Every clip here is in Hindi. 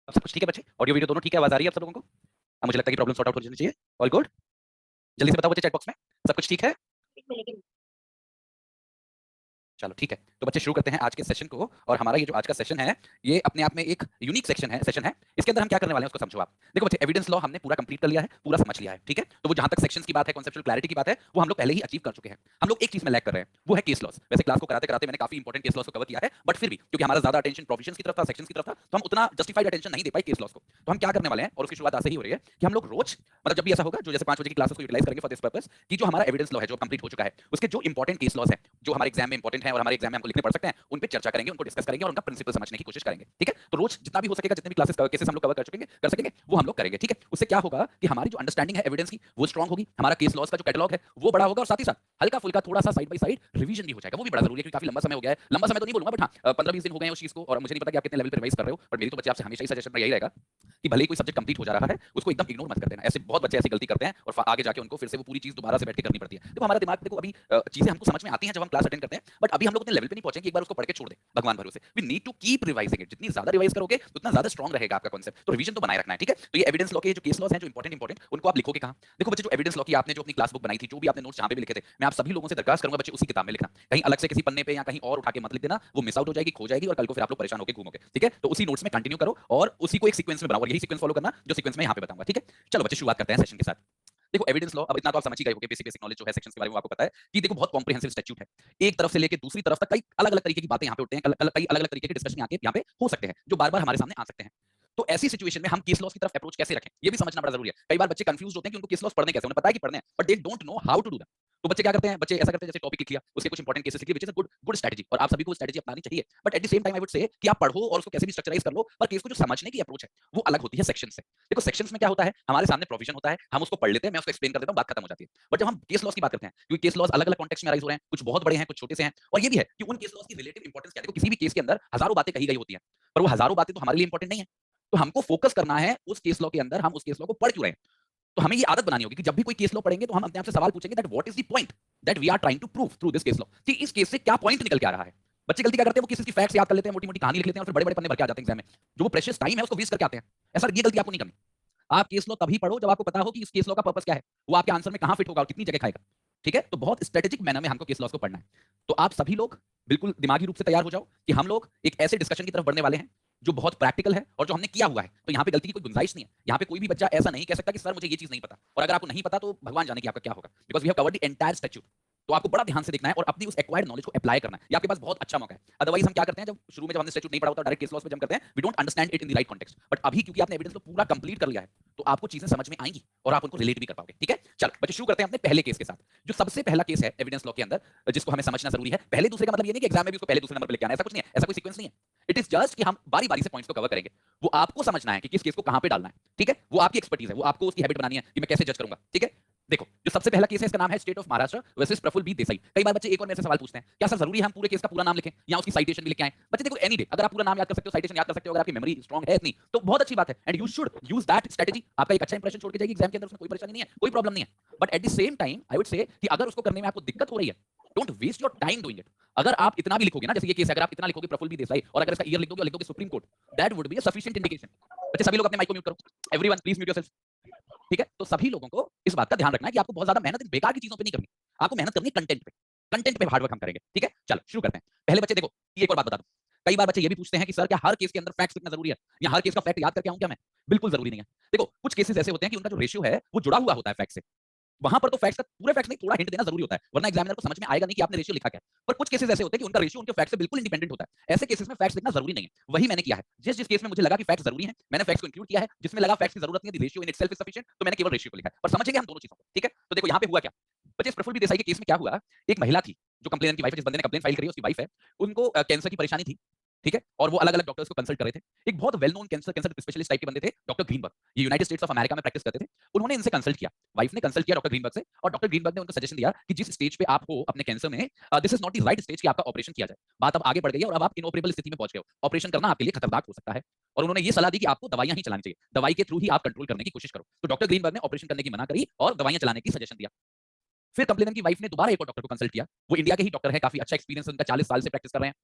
अब सब कुछ ठीक है बच्चे? ऑडियो वीडियो दोनों ठीक है? आवाज आ रही है आप सब लोगों को? अब मुझे लगता है कि प्रॉब्लम सॉर्ट आउट हो जानी चाहिए। All good? जल्दी से बताओ बच्चे चैट बॉक्स में, सब कुछ ठीक है? चलो ठीक है, तो बच्चे शुरू करते हैं आज के सेशन को। और हमारा ये जो आज का सेशन है, ये अपने आप में एक यूनिक सेशन है। इसके अंदर हम क्या करने वाले हैं उसको समझो आप। देखो बच्चे, एविडेंस लॉ हमने पूरा कंप्लीट कर लिया है, पूरा समझ लिया है, ठीक है? तो वो जहां तक सेक्शंस की बात है, कॉन्सेप्चुअल क्लैरिटी की बात है, वो हम लोग पहले ही अचीव कर चुके हैं। हम लोग एक चीज में लैग कर रहे हैं, वो है केस लॉस। वैसे क्लास को कराते कराते मैंने काफी इंपॉर्टेंट केस लॉस को कवर किया है, बट फिर भी क्योंकि हमारा ज्यादा अटेंशन प्रोविजंस की तरफ था, सेक्शंस की तरफ था, तो हम उतना जस्टिफाइड अटेंशन नहीं दे पाए केस लॉस को। तो हम क्या करने वाले हैं, और उसकी शुरुआत आज से ही हो रही है, कि हम लोग रोज, मतलब जब भी ऐसा होगा, जो जैसे 5 बजे की क्लासेस को यूटिलाइज करेंगे फॉर दिस पर्पस, कि जो हमारा एविडेंस लॉ है जो कंप्लीट हो चुका है, उसके जो इंपॉर्टेंट केस लॉस है, जो हमारे एग्जाम में इंपॉर्टेंट है और हमारे एग्जाम में हमको लिखने पड़ सकते हैं, उन पे चर्चा करेंगे, उनको डिस्कस करेंगे और उनका प्रिंसिपल समझने की कोशिश करेंगे, ठीक है? तो रोज जितना भी हो सकेगा, जितने भी क्लासेस केसेस हम लोग कवर कर सकेंगे, वो हम लोग करेंगे, ठीक है? उससे क्या होगा कि हमारी जो अंडरस्टैंडिंग है एविडेंस की, वो स्ट्रांग होगी, हमारा केस लॉस का जो कैटलॉग है वो बड़ा होगा, और साथ ही साथ हल्का फुल्का थोड़ा सा साइड बाय साइड रिवीजन भी हो जाएगा। वो भी बड़ा जरूरी है, क्योंकि काफी लंबा समय हो गया है। लंबा समय तो नहीं बोलूंगा, बट हाँ 15-20 दिन हो गए हैं उस चीज को, और मुझे नहीं पता कि आप कितने लेवल पे रिवाइज कर रहे हो, बट मेरी तो बच्चे आपसे हमेशा ही सजेशन यही रहेगा कि भले ही कोई सब्जेक्ट कंप्लीट हो जा रहा है, उसको एकदम इग्नोर मत कर देना। ऐसे बहुत बच्चे ऐसी गलती करते हैं और आगे जाके उनको फिर से वो पूरी चीज दोबारा से बैठ के करनी पड़ती है। देखो हमारा दिमाग, देखो अभी चीजें हमको समझ में आती हैं जब हम क्लास अटेंड करते हैं, बट अभी हम लोग उतने लेवल पे नहीं पहुंचे कि एक बार उसको पढ़ के छोड़ दे, भगवान भरोसे। We need to keep revising it. जितनी ज्यादा रिवाइज करोगे उतना ज्यादा स्ट्रांग रहेगा आपका कॉन्सेप्ट। तो रिवीजन तो बनाए रखना है, ठीक है? तो ये एविडेंस लॉ के जो केस लॉस हैं, जो इंपॉर्टेंट उनको आप लिखोगे कहां? देखो बच्चे, जो एविडेंस लॉ की आपने जो अपनी क्लास बुक बनाई थी, जो भी आपने नोट्स जहां पे भी लिखे थे, मैं आप सभी लोगों से दरखास्त करूंगा बच्चे उसी किताब में लिखना। कहीं अलग से किसी पन्ने पे या कहीं और उठा के मत लिख देना, वो मिस आउट हो जाएगी, खो जाएगी, और कल को फिर आप लोग परेशान होकर घूमोगे, ठीक है? तो उसी नोट्स में कंटिन्यू करो और उसी को एक सीक्वेंस में बनाओ, और यही सीक्वेंस फॉलो करना जो सीक्वेंस में यहां पे बताऊंगा, ठीक है? चलो बच्चे, शुरुआत करते हैं सेशन के साथ। देखो एविडेंस लॉ, अब इतना तो आप समझ ही गए होंगे, बेसिक बेसिक नॉलेज जो है सेक्शंस के बारे में आपको पता है कि देखो बहुत कॉम्प्रिहेंसिव स्टैट्यूट है। एक तरफ से लेके दूसरी तरफ तक कई अलग-अलग तरीके की बातें यहाँ पे उठते हैं, कई अलग-अलग तरीके के डिस्कशन यहाँ के यहाँ पे हो सकते हैं, जो बार-बार हमारे सामने आ सकते हैं। तो ऐसी सिचुएशन में हम केस लॉस की तरफ अप्रोच कैसे रखें, ये भी समझना बड़ा जरूरी है। कई बार बच्चे कंफ्यूज होते हैं कि उनको केस लॉस पढ़ने कैसे, उन्हें पता है कि पढ़ने हैं, but they don't know how to do that. तो बच्चे क्या करते हैं, बच्चे ऐसा करते हैं जैसे टॉपिक लिख लिया, उसके कुछ इंपॉर्टेंट केसेस लिख लिए, which is a good good strategy, और आप सभी को स्ट्रेटजी अपनानी चाहिए। But at the same time I would say कि आप पढ़ो और उसको कैसे भी स्ट्रक्चराइज कर लो, पर केस को जो समझने की अप्रोच है वो अलग होती है सेक्शन से। देखो सेक्शंस में क्या होता है, हमारे सामने प्रोविजन होता है, हम उसको पढ़ लेते हैं, मैं उसको एक्सप्लेन कर देता हूं, बात खत्म हो जाती है। बट जब हम केस लॉस की बात करते हैं, क्योंकि केस लॉस अलग अलग कॉन्टेक्स्ट में अराइज हो रहे हैं, कुछ बहुत बड़े हैं, कुछ छोटे से हैं, और ये भी है कि उन केस लॉस की रिलेटिव इंपॉर्टेंस क्या है। देखो किसी भी केस के अंदर हजारों बातें कही गई होती हैं, पर वो हजारों बातें तो हमारे लिए इंपॉर्टेंट नहीं है। तो हमको फोकस करना है उस केस लॉ के अंदर, हम उस केस लॉ को पढ़ क्यों रहे हैं। तो हमें ये आदत बनानी होगी कि जब भी कोई केस लॉ पढ़ेंगे तो हम अपने आप से सवाल पूछेंगे that what is the point that we are trying to prove through this case law, कि इस केस से क्या पॉइंट निकल के आ रहा है। बच्चे गलती क्या करते हैं, वो किसी की फैक्ट्स याद कर लेते हैं, मोटी मोटी कहानी लिख लेते हैं, और फिर बड़े बड़े पन्ने भर के आ जाते हैं एग्जाम में। जो वो प्रेशियस टाइम है उसको वेस्ट करके आते हैं। ऐसा ये गलती आपको नहीं करनी। आप केस लॉ तभी पढ़ो जब आपको पता हो कि इस केस लॉ का पर्पस क्या है, वो आपके आंसर में कहां फिट होगा और कितनी जगह खाएगा, ठीक है? तो बहुत स्ट्रेटेजिक मैनर में हमको केस लॉस को पढ़ना है। तो आप सभी लोग बिल्कुल दिमागी रूप से तैयार हो जाओ कि हम लोग एक ऐसे डिस्कशन की तरफ बढ़ने वाले हैं जो बहुत प्रैक्टिकल है और जो हमने किया हुआ है। तो यहाँ पे गलती की कोई गुंजाइश नहीं है। यहाँ पे कोई भी बच्चा ऐसा नहीं कह सकता कि सर मुझे ये चीज नहीं पता, और अगर आपको नहीं पता तो भगवान जाने की आपका क्या होगा, because we have covered the entire statute. तो आपको बड़ा ध्यान से देखना है और अपनी उस एक्वायर्ड नॉलेज को अप्लाई करना है। ये आपके पास बहुत अच्छा मौका है। अदरवाइज हम क्या करते हैं, जब शुरू में जब हमने स्टैट्यूट नहीं पढ़ा होता, डायरेक्ट केस लॉस में जम करते हैं, we don't understand it in the right context. But अभी क्योंकि आपने एविडेंस को पूरा कंप्लीट कर लिया है, तो आपको चीजें समझ में आएंगी और आप उनको रिलेट भी कर पाओगे, ठीक है? चलो बच्चे, शुरू करते हैं अपने पहले केस के साथ। जो सबसे पहला केस है एविडेंस लॉ के अंदर, जिसको हमें समझना जरूरी है। पहले दूसरे का मतलब ये नहीं कि एग्जाम में भी उसको पहले दूसरे नंबर पर लेके आना, ऐसा कुछ नहीं है, ऐसा कोई सीक्वेंस नहीं है। इट इज जस्ट कि हम बारी बारी से पॉइंट्स को कवर करेंगे। वो आपको समझना है कि किस केस को कहां पे डालना है, ठीक है? वो आपकी एक्सपर्टीज है, वो आपको उसकी हैबिट बनानी है कि मैं कैसे जज करूंगा, ठीक है? देखो जो सबसे पहला केस है, इसका नाम है state of Maharashtra versus Prafull B Desai. कई बार बच्चे एक और मेरे से सवाल पूछते हैं, क्या सर जरूरी है हम पूरे केस का पूरा नाम लिखें या उसकी साइटेशन भी लिख के आए? बच्चे देखो, एनी डे अगर आप पूरा नाम याद कर सकते हो, साइटेशन याद कर सकते हो, अगर आपकी मेमोरी स्ट्रांग है इतनी, तो बहुत अच्छी बात है, and you should use that strategy. आपका एक अच्छा इंप्रेशन छोड़ के जाएगी एग्जाम के अंदर, उसमें कोई परेशानी नहीं है, कोई प्रॉब्लम नहीं है। But at the same time I would say कि अगर उसको करने में आपको दिक्कत हो रही है, don't waste your time doing it. अगर आप इतना भी लिखोगे ना, जैसे ये केस है, अगर आप इतना लिखोगे प्रफुल्ल बी देसाई, और अगर इसका ईयर लिख दोगे और लिख दोगे supreme court, that would be a sufficient indication. बच्चे सभी लोग अपने माइक को म्यूट करो, एवरीवन प्लीज म्यूट योरसेल्फ, ठीक है? तो सभी लोगों को इस बात का ध्यान रखना है कि आपको बहुत ज्यादा मेहनत इन बेकार की चीजों पे नहीं करनी। आपको मेहनत करनी है कंटेंट पे। कंटेंट पे हार्ड वर्क हम करेंगे, ठीक है? चलो शुरू करते हैं। पहले बच्चे देखो, एक और बात बता दूं, कई बार बच्चे ये भी पूछते हैं कि सर क्या हर केस के अंदर फैक्ट्स लिखना जरूरी है, या हर केस का फैक्ट याद करके आऊं क्या मैं? बिल्कुल जरूरी नहीं है। देखो कुछ केसेस ऐसे होते हैं कि उनका जो रेशियो है वो जुड़ा हुआ होता है फैक्ट से। वहां पर तो फैक्ट्स का पूरे फैक्ट्स नहीं, थोड़ा हिंट देना जरूरी होता है, वरना एग्जामिनर को समझ में आएगा नहीं कि आपने रेशियो लिखा क्या है। पर कुछ केसेस ऐसे होते हैं कि उनका रेशियो उनके फैक्ट से बिल्कुल इंडिपेंडेंट होता है। ऐसे केसेस में फैक्ट्स लिखना जरूरी नहीं है। वही मैंने किया है। जिस जिस केस में मुझे लगा कि फैक्ट्स जरूरी है, मैंने फैक्ट्स को इंक्लूड किया है। जिसमें लगा फैक्ट्स की जरूरत नहीं है, the ratio in itself is sufficient, तो मैंने केवल रेशियो को लिखा है। और समझेंगे हम दोनों चीजों को, ठीक है? तो देखो यहाँ पे हुआ क्या। बच्चे, इस प्रफुल्ल बी देसाई के केस में क्या हुआ, एक महिला थी जो कंप्लेनेंट की वाइफ है, जिस बंदे ने कंप्लेंट फाइल करी है उसकी वाइफ है। उनको कैंसर की परेशानी थी, ठीक है? और वो अलग अलग डॉक्टर्स को कंसल्ट कर रहे थे। एक बहुत well known cancer cancer specialist type के बंदे थे, डॉक्टर ग्रीनबर्ग। ये यूनाइटेड स्टेट्स ऑफ अमेरिका में प्रैक्टिस करते थे। उन्होंने इनसे कंसल्ट किया, वाइफ ने कंसल्ट किया डॉक्टर ग्रीनबर्ग से, और डॉक्टर ग्रीनबर्ग ने उनको सजेशन दिया कि जिस स्टेज पे आप हो अपने कैंसर में, this is not the right stage कि आपका ऑपरेशन किया जाए। बात अब आगे बढ़ गई है और अब आप इनऑपरेबल स्थिति में पहुंच गए हो, ऑपरेशन करना आपके लिए खतरनाक हो सकता है। और उन्होंने ये सलाह दी कि आपको दवाइयां ही चलानी चाहिए, दवाई के थ्रू ही आप कंट्रोल करने की कोशिश करो। तो डॉक्टर ग्रीनबर्ग ने ऑपरेशन करने की मना करी और दवाइयां चलाने की सजेशन दिया। फिर कंप्लेनेंट की वाइफ ने दोबारा एक और डॉक्टर को कंसल्ट किया। वो इंडिया के ही डॉक्टर है, काफी अच्छा एक्सपीरियंस है उनका, 40 साल से प्रैक्टिस कर रहे हैं।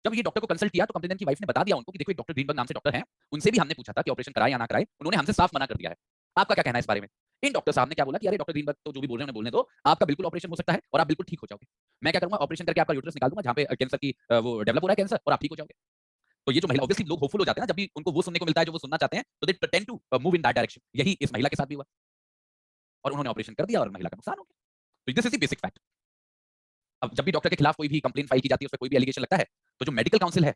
जब ये डॉक्टर को कंसल्ट किया तो कंप्लेनेंट की वाइफ ने बता दिया उनको कि देखो एक डॉक्टर ग्रीनबर्ग नाम से डॉक्टर हैं, उनसे भी हमने पूछा था कि ऑपरेशन कराए या ना कराए, उन्होंने हमसे साफ मना कर दिया है। आपका क्या कहना है इस बारे में? इन डॉक्टर साहब ने क्या बोला कि अरे डॉक्टर ग्रीनबर्ग तो जो भी बोल रहे हैं उन्हें बोलने दो, आपका बिल्कुल ऑपरेशन हो सकता है और आप बिल्कुल ठीक हो जाओगे। मैं क्या करूंगा, ऑपरेशन करके आपका यूट्रस निकाल दूंगा जहां पे कैंसर की वो डेवलप हो रहा है कैंसर, और आप ठीक हो जाओगे। तो ये जो महिला, ऑब्वियसली लोग होपफुल हो जाते हैं ना जब भी उनको वो सुनने को मिलता है जो वो सुनना चाहते हैं, तो they tend to move in that direction. यही इस महिला के साथ भी हुआ और उन्होंने ऑपरेशन कर दिया और महिला का नुकसान हो गया। तो this is the basic fact. अब जब भी डॉक्टर के खिलाफ कोई भी कंप्लेंट फाइल की जाती है, उस पर कोई भी एलिगेशन लगता है, तो जो मेडिकल काउंसिल है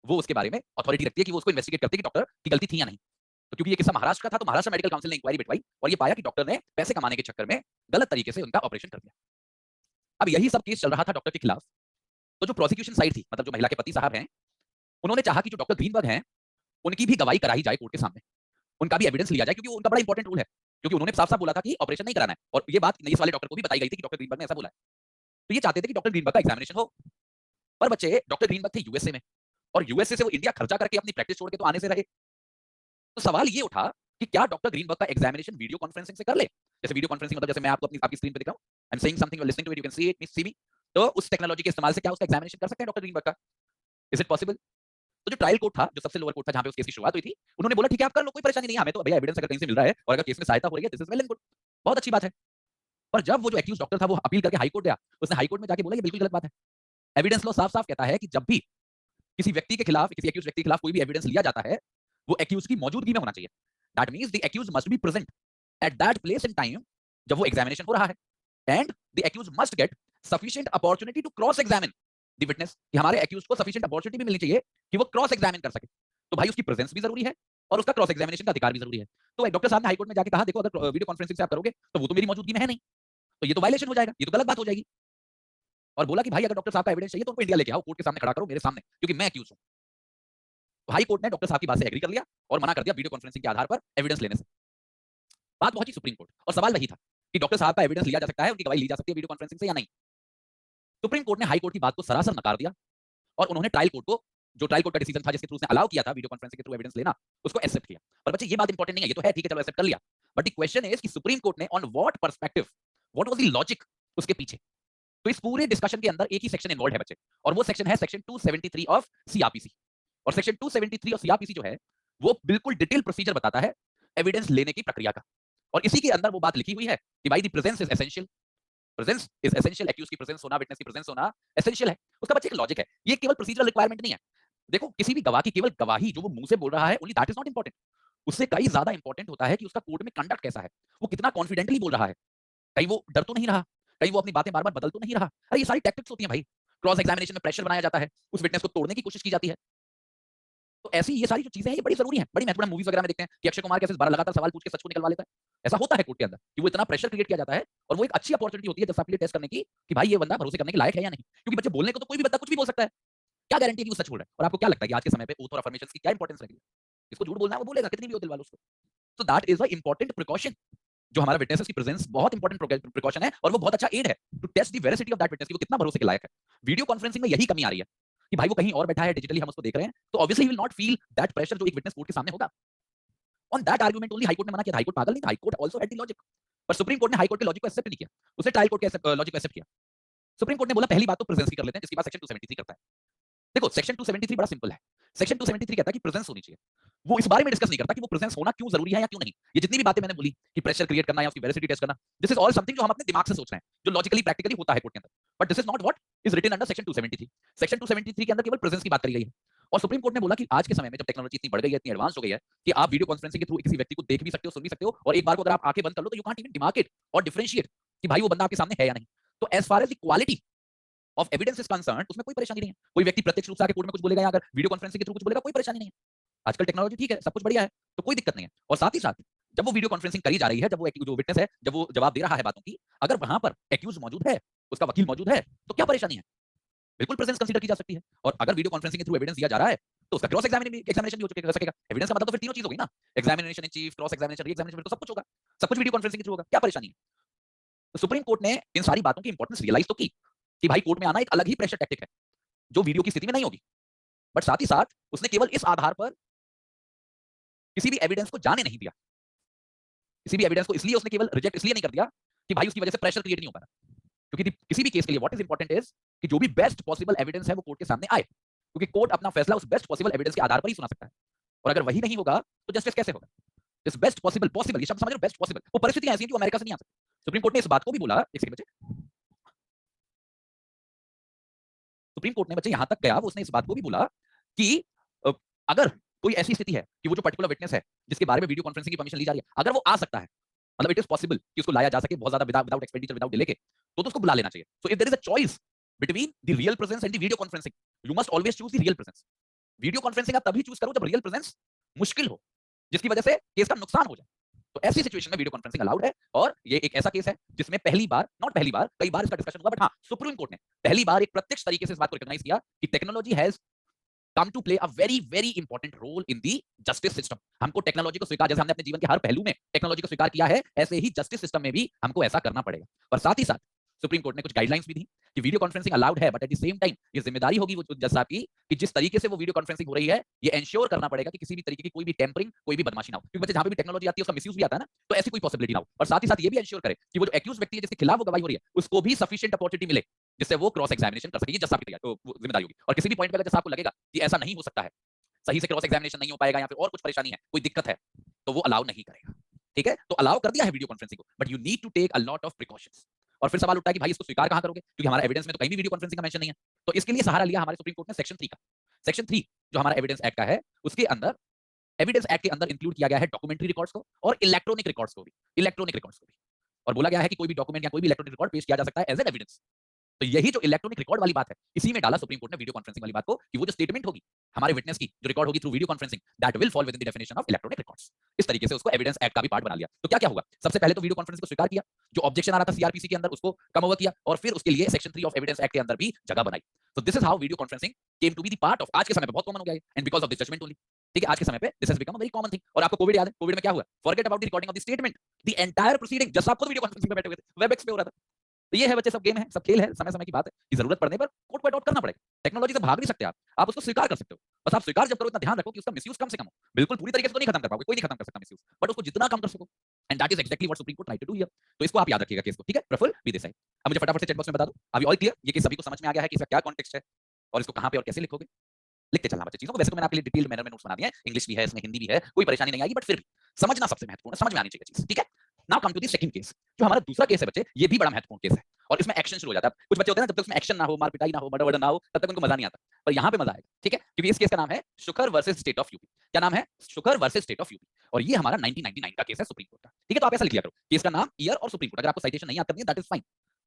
वो उसके बारे में अथॉरिटी रखती है कि वो उसको इन्वेस्टिगेट करती है कि डॉक्टर की गलती थी या नहीं। तो क्योंकि ये किस्सा महाराष्ट्र का था, तो महाराष्ट्र मेडिकल काउंसिल ने इंक्वायरी बिठवाई और ये पाया कि डॉक्टर ने पैसे कमाने के चक्कर में गलत तरीके से उनका ऑपरेशन कर दिया। अब यही सब केस चल रहा था डॉक्टर के खिलाफ। तो जो प्रोसिक्यूशन साइड थी, मतलब जो महिला के पति साहब हैं, उन्होंने चाहा कि जो डॉक्टर ग्रीनबर्ग हैं उनकी भी गवाही कराई जाए कोर्ट के सामने, उनका भी एविडेंस लिया जाए, क्योंकि वो उनका बड़ा इंपॉर्टेंट रोल है। क्योंकि उन्होंने साफ साफ बोला था कि ऑपरेशन नहीं कराना है, और ये बात इस वाले डॉक्टर को भी बताई गई थी कि डॉक्टर ग्रीनबर्ग ने ऐसा बोला है। तो ये चाहते थे कि डॉक्टर ग्रीनबर्ग का एग्जामिनेशन हो, पर बच्चे डॉक्टर ग्रीनबर्ग थे यूएसए में, और यूएसए से वो इंडिया खर्चा करके अपनी प्रैक्टिस छोड़ के तो आने से रहे। तो सवाल ये उठा कि क्या डॉक्टर ग्रीनबर्ग का एग्जामिनेशन वीडियो कॉन्फ्रेंसिंग से कर ले। जैसे वीडियो कॉन्फ्रेंसिंग मतलब जैसे मैं आपको अपनी आपकी स्क्रीन पे दिख रहा हूं, I am saying something, you are listening to it, you can see it, see me. तो उस टेक्नोलॉजी के इस्तेमाल से क्या उसका एग्जामिनेशन कर सकते हैं डॉक्टर ग्रीनबर्ग का? Is it possible? तो जो ट्रायल कोर्ट था, जो सबसे लोअर कोर्ट था जहां पे उस केस की शुरुआत हुई थी, उन्होंने बोला ठीक है आप कर लो, कोई परेशानी नहीं है, हमें तो भैया एविडेंस अगर कहीं से मिल रहा है और अगर केस में सहायता हो रही है, this is well and good, बहुत अच्छी बात है। पर जब वो जो एक्यूज डॉक्टर था वो अपील करके हाई कोर्ट गया, उसने हाई कोर्ट में जाके बोला ये बिल्कुल गलत बात है। एविडेंस लॉ साफ साफ कहता है कि जब भी किसी व्यक्ति के खिलाफ, किसी एक्यूज व्यक्ति के खिलाफ कोई भी एविडेंस लिया जाता है, वो एक्यूज की मौजूदगी में होना चाहिए। That means the accused must be present at that place and time जब वो एग्जामिनेशन हो रहा है, and the accused must get sufficient opportunity to cross examine the witness, कि हमारे एक्यूज को सफिशिएंट अपॉर्चुनिटी भी मिलनी चाहिए कि वो क्रॉस एग्जामिन कर सके। तो भाई उसकी प्रेजेंस भी जरूरी है और उसका क्रॉस एग्जामिनेशन का अधिकार भी जरूरी है। तो डॉक्टर साहब ने हाईकोर्ट में जाके कहा देखो अगर वीडियो कॉन्फ्रेंसिंग से आप करोगे तो वो तो मेरी मौजूदगी में है नहीं, तो ये तो वायलेशन हो जाएगा, ये तो गलत बात हो जाएगी। और बोला कि भाई अगर डॉक्टर साहब का एविडेंस चाहिए तो उनको इंडिया लेके आओ, कोर्ट के सामने खड़ा करो मेरे सामने, क्योंकि मैं एक्यूज हूं। तो हाई कोर्ट ने डॉक्टर साहब की बात से एग्री कर लिया और मना कर दिया वीडियो कॉन्फ्रेंसिंग के आधार पर एविडेंस लेने से। बात पहुंची सुप्रीम कोर्ट और सवाल वही था कि डॉक्टर साहब का एविडेंस लिया जा सकता है, उनकी गवाही ली जा सकती है वीडियो कॉन्फ्रेंसिंग से या नहीं। सुप्रीम कोर्ट ने हाई कोर्ट की बात को सरासर नकार दिया और उन्होंने ट्रायल कोर्ट को, जो ट्रायल कोर्ट का डिसीजन था जिसके थ्रू उसने अलाउ किया था वीडियो कॉन्फ्रेंसिंग के थ्रू एविडेंस लेना, उसको एक्सेप्ट किया। पर बच्चे ये बात इंपॉर्टेंट नहीं है, ये तो है ठीक है चलो एक्सेप्ट कर लिया, बट द क्वेश्चन इज कि सुप्रीम कोर्ट ने on what perspective, what was the logic उसके पीछे। तो इस पूरे डिस्कशन के अंदर एक ही सेक्शन इन्वॉल्व है बच्चे, और वो सेक्शन है सेक्शन 273 ऑफ सीआरपीसी। और सेक्शन 273 ऑफ सीआरपीसी जो है वो बिल्कुल डिटेल प्रोसीजर बताता है एविडेंस लेने की प्रक्रिया का। और इसी के अंदर वो बात लिखी हुई है कि भाई the presence is essential, presence is essential, accused की प्रेजेंस होना, विटनेस की प्रेजेंस होना एसेंशियल है। उसका बच्चे एक लॉजिक है, ये केवल प्रोसीजरल रिक्वायरमेंट नहीं है। देखो किसी भी गवाह की केवल गवाही जो वो मुंह से बोल रहा है only that is not important, उससे कई ज्यादा इंपॉर्टेंट होता है कि उसका कोर्ट में कंडक्ट कैसा है, वो कितना कॉन्फिडेंटली बोल रहा है, कहीं वो डर तो नहीं रहा, कहीं वो अपनी बातें बार बार बदल तो नहीं रहा। अरे ये सारी टैक्टिक्स होती हैं भाई, क्रॉस एग्जामिनेशन में प्रेशर बनाया जाता है, उस विटनेस को तोड़ने की कोशिश की जाती है। तो ऐसी ये सारी जो चीजें हैं ये बड़ी जरूरी हैं, बड़ी महत्वपूर्ण। मूवीज वगैरह में देखते हैं कि अक्षय कुमार कैसे बार लगातार सवाल पूछ के सच को निकलवा लेता है। ऐसा होता है कोर्ट के अंदर कि वो इतना प्रेशर क्रिएट किया जाता है, और वो एक अच्छी अपॉर्चुनिटी होती है जब आपके लिए टेस्ट करने की कि भाई ये बंदा भरोसे करने के लायक है या नहीं। क्योंकि बच्चे बोलने को तो कोई भी बंदा कुछ भी बोल सकता है, क्या गारंटी है कि वो सच बोल रहा है। और आपको क्या लगता है कि आज के समय पे ओथ और अफर्मेशंस की क्या इंपॉर्टेंस रहेगी? इसको झूठ बोलना है वो बोलेगा, कितनी भी हो दिल वालों उसको। तो that is a important precaution, जो हमारा विटनेसेस की प्रेजेंस बहुत इंपॉर्टेंट प्रिकॉशन है, और वो बहुत अच्छा एड है to test the veracity of that witness, कि वो कितना भरोसे के लायक है। वीडियो कॉन्फ्रेंसिंग में यही कमी आ रही है कि भाई वो कहीं और बैठा है, डिजिटली हम उसको देख रहे हैं, तो obviously will not feel that pressure जो एक विटनेस कोर्ट के सामने होगा। On that argument only high court ने मना किया। हाईकोर्ट पागल नहीं था, high court also had the logic, पर सुप्रीम कोर्ट ने हाईकोर्ट के लॉजिक को एक्सेप्ट नहीं किया, उसने ट्रायल कोर्ट के लॉजिक को एक्सेप्ट किया। सुप्रीम कोर्ट ने बोला पहली बात तो प्रेजेंस की कर लेते हैं, जिसकी बात सेक्शन 273 करता है। देखो सेक्शन 273 बड़ा सिंपल है। सेक्शन 273 कहता है कि प्रेजेंस होनी चाहिए। वो इस बारे में डिस्कस नहीं करता कि वो प्रेजेंस होना क्यों जरूरी है या क्यों नहीं। ये जितनी भी बातें मैंने बोली कि प्रेशर क्रिएट करना या उसकी वेरिसिटी टेस्ट करना, दिस इज ऑल समथिंग जो हम अपने दिमाग से सोच रहे हैं, जो लॉजिकली प्रैक्टिकली होता है कोर्ट के अंदर, but this is not what is written under section 273। Section 273 के अंदर केवल प्रेजेंस की बात करी गई है। और सुप्रीम कोर्ट ने बोला कि आज के समय में जब टेक्नोलॉजी इतनी बढ़ गई है, इतनी एडवांस हो गई है, कि आप वीडियो कॉन्फ्रेंसिंग के थ्रू किसी व्यक्ति को देख भी सकते हो, सुन भी सकते हो, और एक बार को अगर आप आंखें बंद कर लो तो यू कांट इवन डिमार्केट और डिफरेंशिएट कि भाई वो बंदा आपके सामने है या नहीं। तो as far as the quality of evidence is concerned, उसमें कोई परेशानी नहीं है। कोई व्यक्ति प्रत्यक्ष रूप से आके कोर्ट में कुछ बोलेगा या अगर वीडियो कॉन्फ्रेंसिंग के थ्रू कुछ बोलेगा, कोई परेशानी नहीं है। आजकल टेक्नोलॉजी ठीक है, सब कुछ बढ़िया है, तो कोई दिक्कत नहीं है। और साथ ही साथ जब वो वीडियो कॉन्फ्रेंसिंग करी जा रही है, जब वो जो विटनेस है, जब वो जवाब दे रहा है बातों की, अगर वहां पर एक्यूज मौजूद है, उसका वकील मौजूद है, तो क्या परेशानी है? बिल्कुल प्रेजेंस कंसीडर की जा सकती है। और अगर वीडियो कॉन्फ्रेंसिंग के थ्रू एविडेंस दिया जा रहा है, तो उसका क्रॉस एग्जामिनेशन भी हो सकेगा। एविडेंस का मतलब तो फिर तीनों चीज हो गई ना, examination in chief, cross examination, re examination, तो सब कुछ होगा, सब कुछ वीडियो कॉन्फ्रेंसिंग के थ्रू होगा, क्या परेशानी है? तो सुप्रीम कोर्ट ने इन सारी बातों की इंपॉर्टेंस रियलाइज तो की कि भाई कोर्ट में आना एक अलग ही प्रेशर टैक्टिक है, जो वीडियो की स्थिति में नहीं होगी। बट साथ ही साथ उसने केवल इस आधार पर किसी भी एविडेंस को जाने नहीं दिया, किसी भी एविडेंस को इसलिए उसने केवल रिजेक्ट इसलिए नहीं कर दिया कि भाई उसकी वजह से प्रेशर क्रिएट नहीं हो पा रहा। क्योंकि किसी भी केस के लिए व्हाट इज इंपॉर्टेंट इज कि जो भी बेस्ट पॉसिबल एविडेंस है वो कोर्ट के सामने आए। क्योंकि कोर्ट अपना फैसला उस बेस्ट पॉसिबल एविडेंस के आधार पर ही सुना सकता है, और अगर वही नहीं होगा तो जस्टिस कैसे होगा? इस बेस्ट पॉसिबल, पॉसिबल ये शब्द समझ रहे हो, बेस्ट पॉसिबल, वो परिस्थितियां ऐसी हैं जो अमेरिका से नहीं आ सकती। सुप्रीम कोर्ट ने इस बात को भी बोला, एक सेकंड बच्चे, सुप्रीम कोर्ट ने बच्चे यहां तक गया, वो उसने इस बात को भी बोला कि अ, अगर कोई ऐसी स्थिति है कि वो जो पर्टिकुलर विटनेस है जिसके बारे में वीडियो कॉन्फ्रेंसिंग की परमिशन ली जा रही है, अगर वो आ सकता है, मतलब इट इज पॉसिबल कि उसको लाया जा सके बहुत ज्यादा विदाउट एक्सपेंडिचर, विदाउट डिले के, तो उसको बुला लेना चाहिए। So if there is a choice between the real presence and the video conferencing, you must always choose the real presence. Video conferencing आप तभी चूज करो जब रियल प्रेजेंस मुश्किल हो, जिसकी वजह से केस का नुकसान हो जाए। तो ऐसी सिचुएशन में वीडियो कॉन्फ्रेंसिंग अलाउड है, और ये एक ऐसा केस है जिसमें पहली बार, नॉट पहली बार, कई बार इसका डिस्कशन हुआ, बट हाँ, सुप्रीम कोर्ट ने पहली बार एक प्रत्यक्ष तरीके से इस बात को रिकॉग्नाइज किया कि technology has come to play a very very important role in the justice system. हमको टेक्नोलॉजी को स्वीकार, जैसे हमने अपने जीवन के हर पहलू में टेक्नोलॉजी को स्वीकार किया है, ऐसे ही जस्टिस सिस्टम में भी हमको ऐसा करना पड़ेगा। और साथ ही साथ सुप्रीम कोर्ट ने कुछ गाइडलाइंस भी दी कि वीडियो कॉन्फ्रेंसिंग अलाउड है, but at the same time ये जिम्मेदारी होगी वो जज साहब की कि जिस तरीके से वो वीडियो कॉन्फ्रेंसिंग हो रही है, ये एंश्योर करना पड़ेगा कि किसी भी तरीके की कोई भी टेम्परिंग, कोई भी बदमाशी ना हो, क्योंकि बच्चे जहां पे भी टेक्नोलॉजी आती है उसका मिसयूज भी आता है ना, तो ऐसी कोई पॉसिबिलिटी ना हो। और साथ ही साथ ये भी एंश्योर करे कि वो जो एक्यूज व्यक्ति है जिसके खिलाफ वो गवाही हो रही है, उसको भी सफिशिएंट अपॉर्चुनिटी मिले जिससे वो क्रॉस एग्जामिनेशन कर सके। ये जज साहब की जिम्मेदारी होगी। और किसी भी पॉइंट पे अगर जज साहब को लगेगा कि ऐसा नहीं हो सकता है, सही से क्रॉस एग्जामिनेशन नहीं हो पाएगा या फिर और कुछ परेशानी है, कोई दिक्कत है, तो वो अलाउ नहीं करेगा। ठीक है, तो अलाउ कर दिया है वीडियो कॉन्फ्रेंसिंग को, but you need to take a lot of precautions. और फिर सवाल उठता है कि भाई इसको स्वीकार कहां करोगे, क्योंकि हमारा एविडेंस में तो कहीं भी वीडियो कॉन्फ्रेंसिंग का मेंशन नहीं है। तो इसके लिए सहारा लिया हमारे सुप्रीम कोर्ट ने सेक्शन 3 का। सेक्शन 3 जो हमारा एविडेंस एक्ट का है, उसके अंदर, एविडेंस एक्ट के अंदर इंक्लूड किया गया है डॉक्यूमेंट्री रिकॉर्ड्स को और इलेक्ट्रॉनिक रिकॉर्ड्स को भी, इलेक्ट्रॉनिक रिकॉर्ड्स को भी। और बोला गया है कि कोई भी डॉक्यूमेंट या कोई भी इलेक्ट्रॉनिक रिकॉर्ड पेश किया जा सकता है एज एन एविडेंस। तो यही जो इलेक्ट्रॉनिक रिकॉर्ड वाली बात है, इसी में डाला सुप्रीम कोर्ट ने वीडियो कॉन्फ्रेंसिंग वाली बात को, कि वो जो स्टेटमेंट होगी हमारे विटनेस की, जो रिकॉर्ड होगी through video conferencing, that will fall with in the definition of electronic records. इस तरीके से उसको एविडेंस एक्ट का भी पार्ट बना लिया। तो क्या क्या होगा, सबसे पहले तो वीडियो कॉन्फ्रेंसिंग को स्वीकार किया, जो ऑब्जेक्शन आ रहा था सीआरपीसी के अंदर उसको कम ओवर किया, और फिर उसके लिए सेक्शन 3 ऑफ एविडेंस एक्ट के अंदर भी जगह बनाई। तो this is how video conferencing came to be the part of, आज के समय पे बहुत कॉमन हो गया है, and because of this judgement only. ठीक है, आज के समय पे this has become a very common thing. और आपको कोविड याद है, कोविड में क्या हुआ, forget about the recording of the statement, the entire proceeding, just आप खुद वीडियो कॉन्फ्रेंसिंग पे बैठे हुए थे, वेबएक्स पे हो रहा था। तो ये है बच्चे, सब गेम है, सब खेल है, समय समय की बात है कि जरूरत पड़ने पर कोर्ट को अडॉप्ट करना पड़ेगा। टेक्नोलॉजी से भाग नहीं सकते आप उसको स्वीकार कर सकते हो। बस आप स्वीकार जब करो, इतना ध्यान रखो कि उसका मिसयूज कम से कम हो। बिल्कुल पूरी तरीके से तो नहीं खत्म कर पाओगे, कोई नहीं खत्म कर सकता मिसयूज, बट उसको जितना कम कर सको, and that is exactly what Supreme Court tried to do here. तो इसको आप याद रखिएगा केस को, ठीक है, प्रफुल्ल बी देसाई। अब मुझे फटाफट से चैट बॉक्स में बता दो, अभी ऑल क्लियर, ये केस सभी को समझ में आ गया है कि इसका क्या कॉन्टेक्स्ट है और इसको कहां पे और कैसे लिखोगे। लिखते चलना बच्चे चीजों को। वैसे तो मैंने आपके लिए डिटेल्ड मैनर में नोट्स बना दिए हैं, इंग्लिश भी है इसमें, हिंदी भी है, कोई परेशानी नहीं आएगी, बट फिर भी समझना सबसे महत्वपूर्ण है, समझ में आनी चाहिए चीज। ठीक है, now come to the second case, जो हमारा दूसरा केस है बच्चे, ये भी बड़ा महत्वपूर्ण केस है, और इसमें एक्शन शुरू हो जाता है। कुछ बच्चे होते हैं ना, जब तक उसमें एक्शन ना हो, मार पिटाई ना हो, मर्डर वर्डर ना हो, तब तक उनको मजा नहीं आता, पर यहाँ पे मजा आएगा। ठीक है, क्योंकि इस केस का नाम है शुकर वर्सेस स्टेट ऑफ यूपी। क्या नाम है, शुकर वर्सेस स्टेट ऑफ यूपी, और ये हमारा 1999 का केस है सुप्रीम कोर्ट का। ठीक है, तो आप ऐसा लिख लिया करो, केस का नाम, ईयर और सुप्रीम कोर्ट। अगर आपको साइटेशन नहीं याद करनी है, दैट इज फाइन।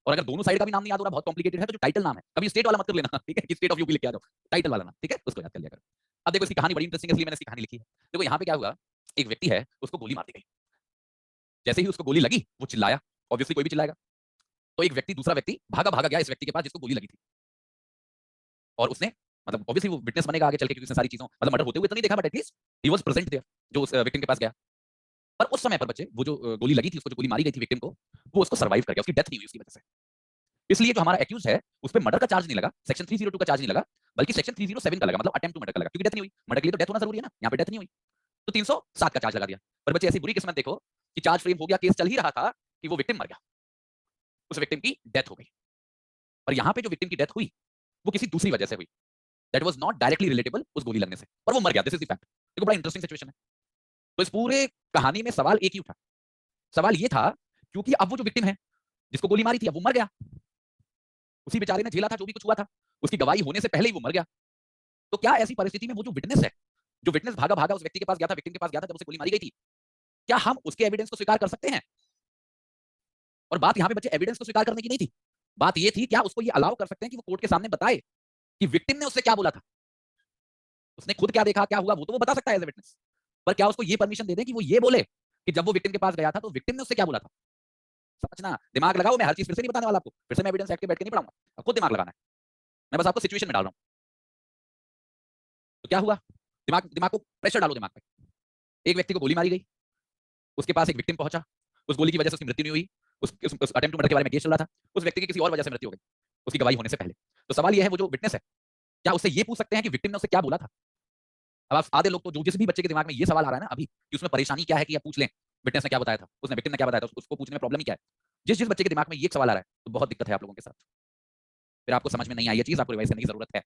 और अगर दोनों साइड का भी नाम नहीं याद हो रहा, बहुत कॉम्प्लिकेटेड है, तो जो टाइटल नाम है, कभी स्टेट वाला मत कर लेना, ठीक है, कि स्टेट ऑफ यूपी लिख के आ जाओ, टाइटल वाला नाम, ठीक है, उसको याद कर लिया करो। अब देखो इसकी कहानी बड़ी इंटरेस्टिंग है, इसलिए मैंने इसकी कहानी लिखी है। देखो यहाँ पे क्या हुआ, एक व्यक्ति है, उसको गोली मार दी गई। जैसे ही उसको गोली लगी, वो चिल्लाया, ऑब्वियसली कोई भी चिल्लाएगा। तो एक व्यक्ति, दूसरा व्यक्ति भागा भागा गया इस व्यक्ति के पास जिसको गोली लगी थी, और उसने, मतलब ऑब्वियसली वो विटनेस बनेगा आगे चल के, क्योंकि उसने सारी चीजों, मतलब मर्डर होते हुए तो नहीं देखा, but at least he was present there, जो उस विक्टिम के पास गया। पर उस समय पर बच्चे, वो जो गोली लगी थी, उसको जो गोली मारी गई थी विक्टिम को, वो उसको सर्वाइव कर गया, उसकी डेथ नहीं हुई उसकी वजह से। इसलिए जो हमारा एक्यूज है, उस पर मर्डर का चार्ज नहीं लगा, सेक्शन 302 का चार्ज नहीं लगा, बल्कि सेक्शन 307 का लगा, मतलब अटेम्प्ट टू मर्डर का लगा, क्योंकि डेथ नहीं हुई। मर्डर के लिए तो डेथ होना जरूरी है ना, यहाँ पे डेथ नहीं हुई, तो 307 का चार्ज लगा दिया। पर बच्चे ऐसी बुरी किस्मत देखो कि चार्ज फ्रेम हो गया, केस चल ही रहा था, कि वो विक्टिम मर गया, उस विक्टिम की डेथ हो गई। और यहाँ पे जो विक्टिम की डेथ हुई, वो किसी दूसरी वजह से हुई, that was not directly relatable उस गोली लगने से, और वो मर गया। This is the fact. देखो बड़ा इंटरेस्टिंग सिचुएशन है। तो इस पूरे कहानी में सवाल एक ही उठा, सवाल ये था, क्योंकि अब वो जो विक्टिम है, जिसको गोली मारी थी, अब वो मर गया, उसी बेचारे ने झेला था जो भी कुछ हुआ था, उसकी गवाही होने से पहले ही वो मर गया। तो क्या ऐसी परिस्थिति में वो जो विटनेस है, जो विटनेस भागा भागा उस व्यक्ति के पास गया था, विक्टिम के पास गया था जब उसे गोली मारी गई थी, क्या हम उसके एविडेंस को स्वीकार कर सकते हैं? और बात यहाँ पे बच्चे एविडेंस को स्वीकार करने की नहीं थी, बात ये थी क्या उसको ये अलाउ कर सकते हैं कि वो कोर्ट के सामने बताए कि विक्टिम ने उससे क्या बोला था, उसने खुद क्या देखा, क्या हुआ, वो तो वो बता सकता है एज ए विटनेस। पर क्या उसको ये परमिशन दे दें कि वो ये बोले कि जब वो विक्टिम के पास गया था तो विक्टिम ने उससे क्या बोला था? समझना, दिमाग लगाओ, मैं हर चीज फिर से नहीं बताने वाला आपको, फिर से मैं एविडेंस एक्ट के बैठ के नहीं पढ़ाऊंगा, आपको दिमाग लगाना है, मैं बस आपको सिचुएशन में डाल रहा हूं। तो क्या हुआ, दिमाग दिमाग को प्रेशर डालो दिमाग पे। एक व्यक्ति को गोली मारी गई, उसके पास एक विक्टिम पहुंचा, उस गोली की वजह से उसकी मृत्यु नहीं हुई, उस अटेम्प्ट टू मर्डर के बारे में केस चल रहा था, उस व्यक्ति की किसी और वजह से मृत्यु हो गई, उसकी गवाही होने से पहले। तो सवाल यह है, वो जो विटनेस है, क्या उससे ये पूछ सकते हैं कि विक्टिम ने उससे क्या बोला था? अब आप आधे लोग तो, जो जिस भी बच्चे के दिमाग में ये सवाल आ रहा है ना अभी कि उसमें परेशानी क्या है कि आप पूछ लें विटनेस ने क्या बताया था, उसने विक्टिम ने क्या बताया था, उसको पूछने में प्रॉब्लम ही क्या है? जिस जिस बच्चे के दिमाग में ये सवाल आ रहा है, तो बहुत दिक्कत है आप लोगों के साथ, फिर आपको समझ में नहीं आई ये चीज, आपको रिवाइज करने की जरूरत है।